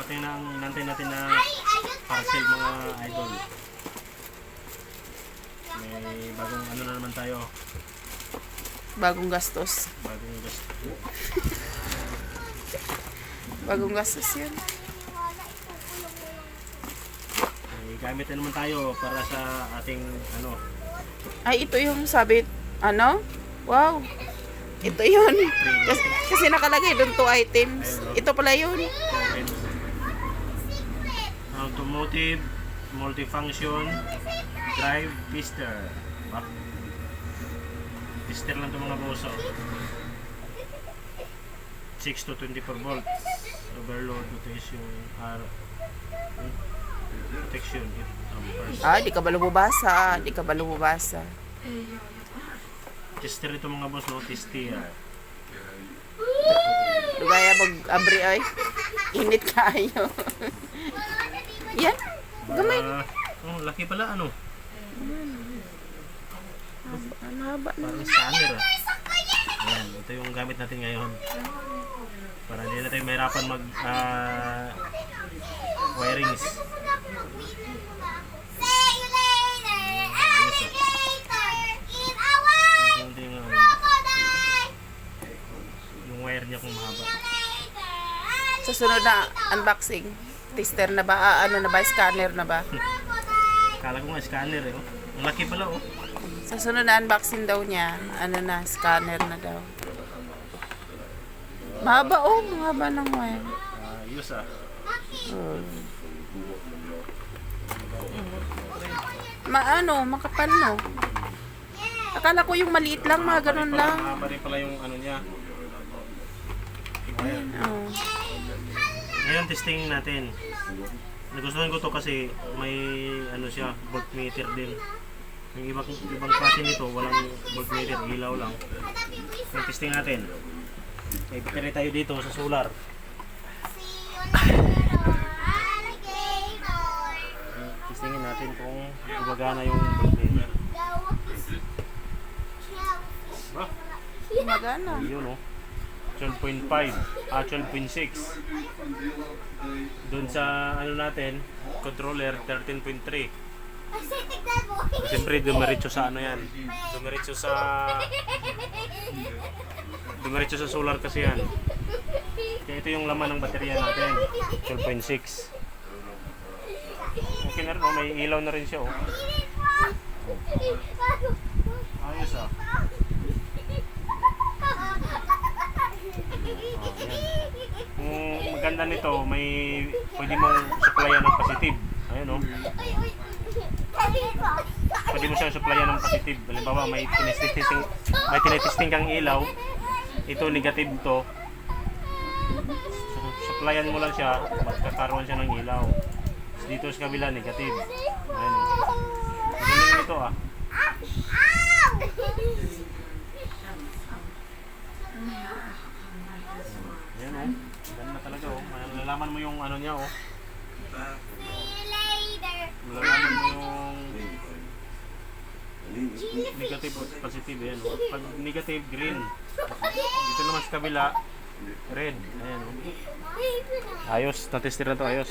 dumating na ang inantay natin na parcel mga idol. May bagong ano na naman tayo. Bagong gastos. Bagong gusto. Bagong gastos yun. May gamit na naman tayo para sa ating ano. Ay, ito yung sabit. Ano? Wow. Ito yun. Kasi nakalagay doon 2 items. Ito pala yun. Automotive, multifunction, drive, pister. Pister lang ito mga boss. 6 to 24 volts. Overload, rotation, protection, 8 amperes. Ah, di ka ba lumabasa? Di ka ba lumabasa? Tester ito mga boss, no? Tester. Gaya mag-abri ay. Init kayo. Yan. Gamay. Oh, laki pala ano. Ano haba na? Parang scanner. Ayan, ito yung gamit natin ngayon. Para hindi na tayo mahirapan mag wirings. Yung wire niya kung mahaba. Sa sunod na unboxing. Tester na ba? Ah, ano na ba? Scanner na ba? Kala ko nga scanner eh. Oh. Ang laki pala oh. Sa sunod na unboxing daw niya. Ano na? Scanner na daw. Mahaba oh. Mahaba ng wire. Ayos ah. Maano? Makapal no? Akala ko yung maliit lang. Mga ganun lang. Mahaba rin pala yung ano niya. Oh. Ngayon testing natin. Nagustuhan ko to kasi may ano siya, voltmeter din. Yung ibang klase nito, walang voltmeter, ilaw lang. Ngayon testing natin. May battery tayo dito sa solar. Testingin natin kung gumagana yung voltmeter. Magana. Yun oh. 12.5 12.6. Doon sa ano natin, controller 13.3. Siyempre dumiretso sa ano yan. Dumiretso sa solar kasi yan. Kaya ito yung laman ng baterya natin. 12.6. Okay na rin oh, may ilaw na rin siya oh. Ayos ah. Kung maganda nito, may pwede mong supplyan ng positive. Ayun oh. Pwede mo siya supplyan ng positive. Halimbawa, may tinetesting kang ilaw. Ito negative to. Supplyan mo lang siya, magkakaroon siya ng ilaw. Dito sa kabila negative. Ayun oh. Magaling nito ah. Ayan oh. Ganda talaga oh. Malalaman mo yung ano niya oh. Malalaman mo yung negative o positive yan oh. Pag negative, green. Dito naman sa kabila, red. Ayan oh. Ayos. Natestir na to ayos.